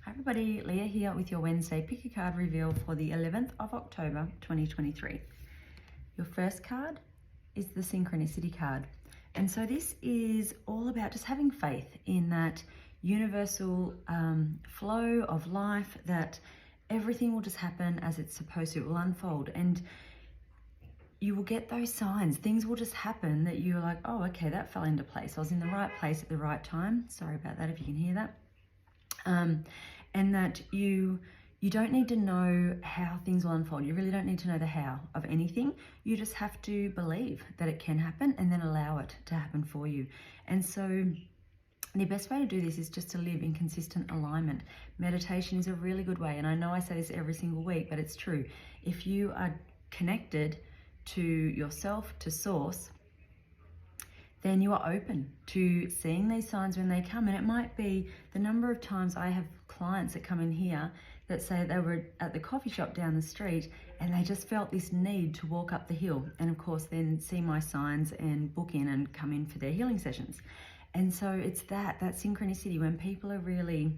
Hi everybody, Leah here with your Wednesday Pick a Card reveal for the 11th of October 2023. Your first card is the Synchronicity card. And so this is all about just having faith in that universal flow of life, that everything will just happen as it's supposed to. It will unfold and you will get those signs. Things will just happen that you're like, oh, okay, that fell into place. I was in the right place at the right time. Sorry about that if you can hear that. And that you don't need to know how things will unfold. You really don't need to know the how of anything. You just have to believe that it can happen and then allow it to happen for you. And so the best way to do this is just to live in consistent alignment. Meditation is a really good way. And I know I say this every single week, but it's true. If you are connected to yourself, to source, then you are open to seeing these signs when they come. And it might be the number of times I have clients that come in here that say they were at the coffee shop down the street and they just felt this need to walk up the hill. And of course, then see my signs and book in and come in for their healing sessions. And so it's that synchronicity when people are really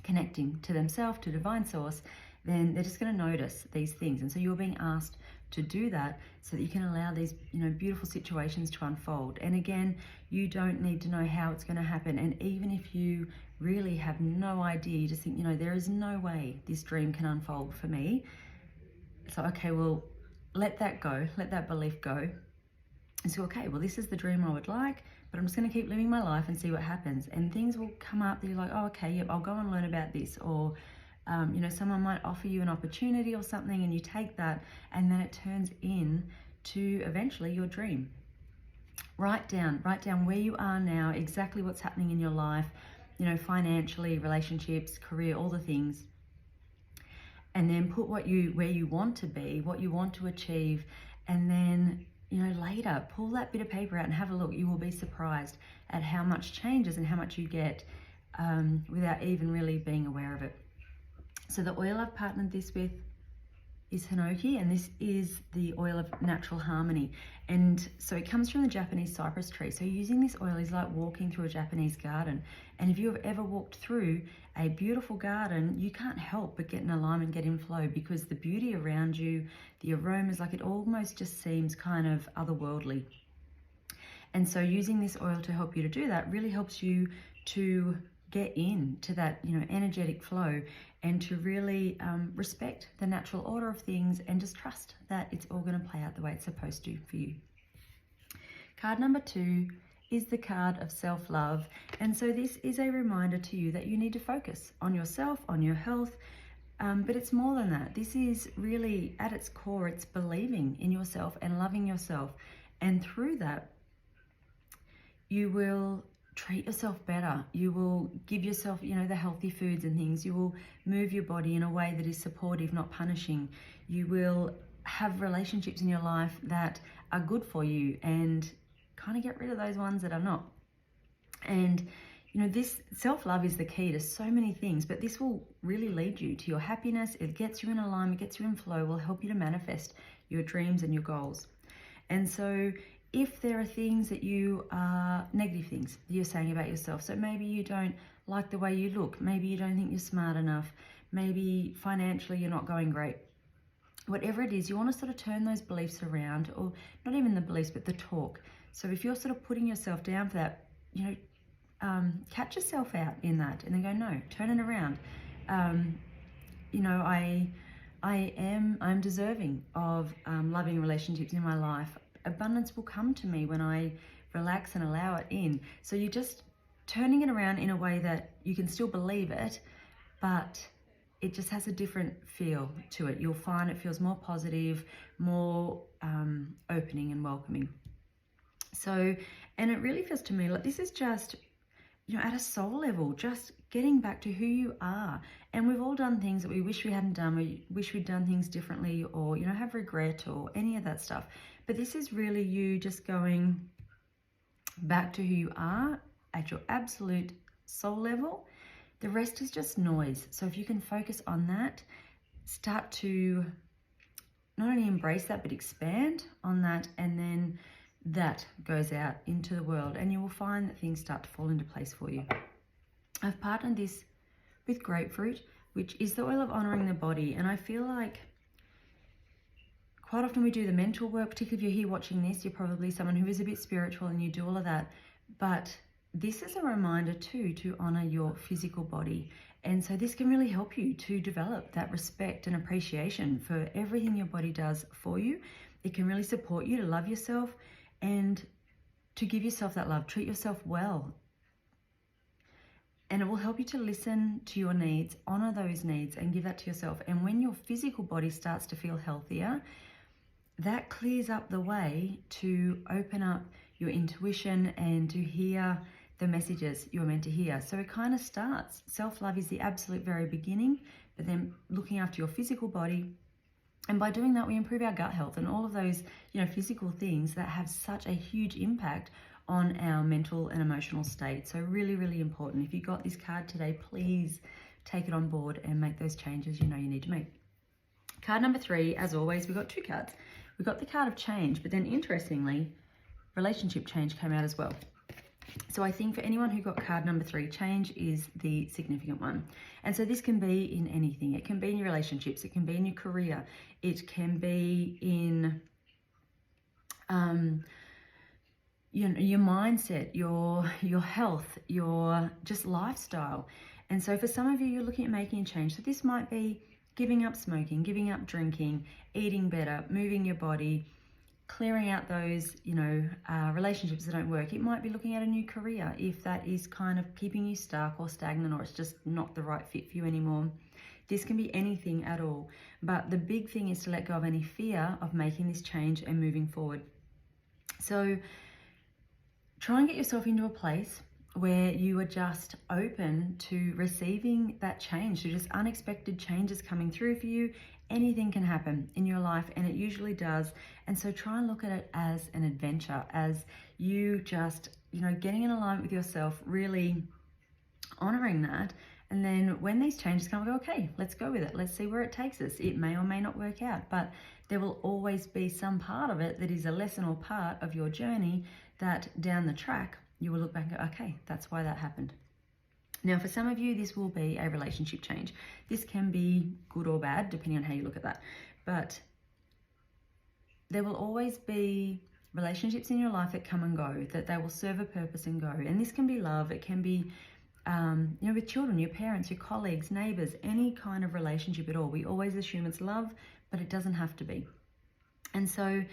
connecting to themselves, to divine source, then they're just going to notice these things. And so you're being asked to do that so that you can allow these, beautiful situations to unfold. And again, you don't need to know how it's going to happen. And even if you really have no idea, you just think, there is no way this dream can unfold for me. So, okay, well, let that go, let that belief go. And so, okay, well, this is the dream I would like, but I'm just going to keep living my life and see what happens. And things will come up that you're like, oh, okay, yep, I'll go and learn about this. Or someone might offer you an opportunity or something and you take that and then it turns into eventually your dream. Write down where you are now, exactly what's happening in your life, financially, relationships, career, all the things. And then put where you want to be, what you want to achieve. And then, later pull that bit of paper out and have a look. You will be surprised at how much changes and how much you get without even really being aware of it. So the oil I've partnered this with is Hinoki, and this is the oil of natural harmony. And so it comes from the Japanese cypress tree. So using this oil is like walking through a Japanese garden. And if you have ever walked through a beautiful garden, you can't help but get in alignment, get in flow, because the beauty around you, the aromas, like it almost just seems kind of otherworldly. And so using this oil to help you to do that really helps you to get into that, energetic flow and to really respect the natural order of things and just trust that it's all going to play out the way it's supposed to for you. Card number 2 is the card of self-love. And so this is a reminder to you that you need to focus on yourself, on your health, but it's more than that. This is really, at its core, it's believing in yourself and loving yourself. And through that, you will treat yourself better. You will give yourself, the healthy foods and things. You will move your body in a way that is supportive, not punishing. You will have relationships in your life that are good for you and kind of get rid of those ones that are not. And, this self-love is the key to so many things, but this will really lead you to your happiness. It gets you in alignment, gets you in flow, will help you to manifest your dreams and your goals. And so if there are things that you are negative things that you're saying about yourself, so maybe you don't like the way you look, maybe you don't think you're smart enough, maybe financially you're not going great, whatever it is, you want to sort of turn those beliefs around, or not even the beliefs, but the talk. So if you're sort of putting yourself down for that, catch yourself out in that and then go, no, turn it around. I'm deserving of loving relationships in my life. Abundance will come to me when I relax and allow it in. So you're just turning it around in a way that you can still believe it, but it just has a different feel to it. You'll find it feels more positive, more opening and welcoming. So, and it really feels to me like this is just, at a soul level, just getting back to who you are. And we've all done things that we wish we hadn't done. We wish we'd done things differently, or, have regret or any of that stuff. But this is really you just going back to who you are at your absolute soul level. The rest is just noise. So if you can focus on that, start to not only embrace that, but expand on that, and then that goes out into the world, and you will find that things start to fall into place for you. I've partnered this with grapefruit, which is the oil of honoring the body. And I feel like quite often we do the mental work, particularly if you're here watching this, you're probably someone who is a bit spiritual and you do all of that. But this is a reminder too to honor your physical body. And so this can really help you to develop that respect and appreciation for everything your body does for you. It can really support you to love yourself and to give yourself that love, treat yourself well. And it will help you to listen to your needs, honor those needs, and give that to yourself. And when your physical body starts to feel healthier, that clears up the way to open up your intuition and to hear the messages you're meant to hear. So it kind of starts. Self-love is the absolute very beginning, but then looking after your physical body. And by doing that, we improve our gut health and all of those, physical things that have such a huge impact on our mental and emotional state. So really, really important. If you got this card today, please take it on board and make those changes you need to make. Card number 3, as always, we've got 2 cards. We've got the card of change, but then interestingly, relationship change came out as well. So I think for anyone who got card number 3, change is the significant one. And so this can be in anything. It can be in your relationships. It can be in your career. It can be in your mindset, your health, your just lifestyle. And so for some of you, you're looking at making a change. So this might be giving up smoking, giving up drinking, eating better, moving your body, clearing out those, relationships that don't work. It might be looking at a new career if that is kind of keeping you stuck or stagnant, or it's just not the right fit for you anymore. This can be anything at all. But the big thing is to let go of any fear of making this change and moving forward. So try and get yourself into a place where you are just open to receiving that change. So just unexpected changes coming through for you. Anything can happen in your life, and it usually does. And so try and look at it as an adventure, as you just, getting in alignment with yourself, really honoring that. And then when these changes come, go, okay, let's go with it. Let's see where it takes us. It may or may not work out, but there will always be some part of it that is a lesson or part of your journey that down the track, you will look back and go, okay, that's why that happened. Now, for some of you, this will be a relationship change. This can be good or bad, depending on how you look at that. But there will always be relationships in your life that come and go, that they will serve a purpose and go. And this can be love. It can be, with children, your parents, your colleagues, neighbors, any kind of relationship at all. We always assume it's love, but it doesn't have to be. And so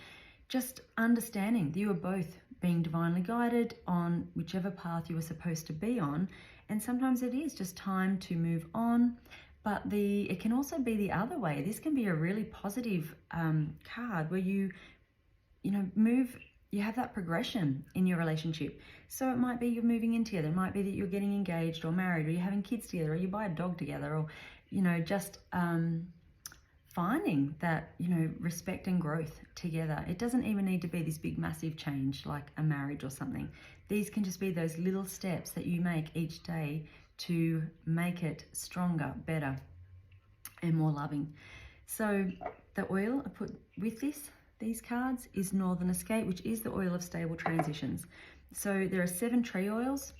just understanding that you are both being divinely guided on whichever path you were supposed to be on. And sometimes it is just time to move on, but it can also be the other way. This can be a really positive card where you have that progression in your relationship. So it might be you're moving in together. It might be that you're getting engaged or married, or you're having kids together, or you buy a dog together, or, just finding that, respect and growth together. It doesn't even need to be this big, massive change like a marriage or something. These can just be those little steps that you make each day to make it stronger, better, and more loving. So the oil I put with these cards is Northern Escape, which is the oil of stable transitions. So there are 7 tree oils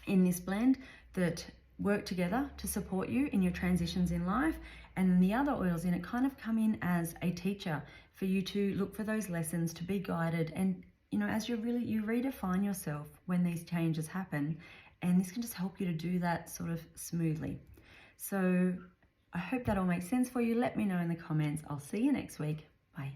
in this blend that work together to support you in your transitions in life. And then the other oils in it kind of come in as a teacher for you to look for those lessons, to be guided. And, as you redefine yourself when these changes happen, and this can just help you to do that sort of smoothly. So I hope that all makes sense for you. Let me know in the comments. I'll see you next week. Bye.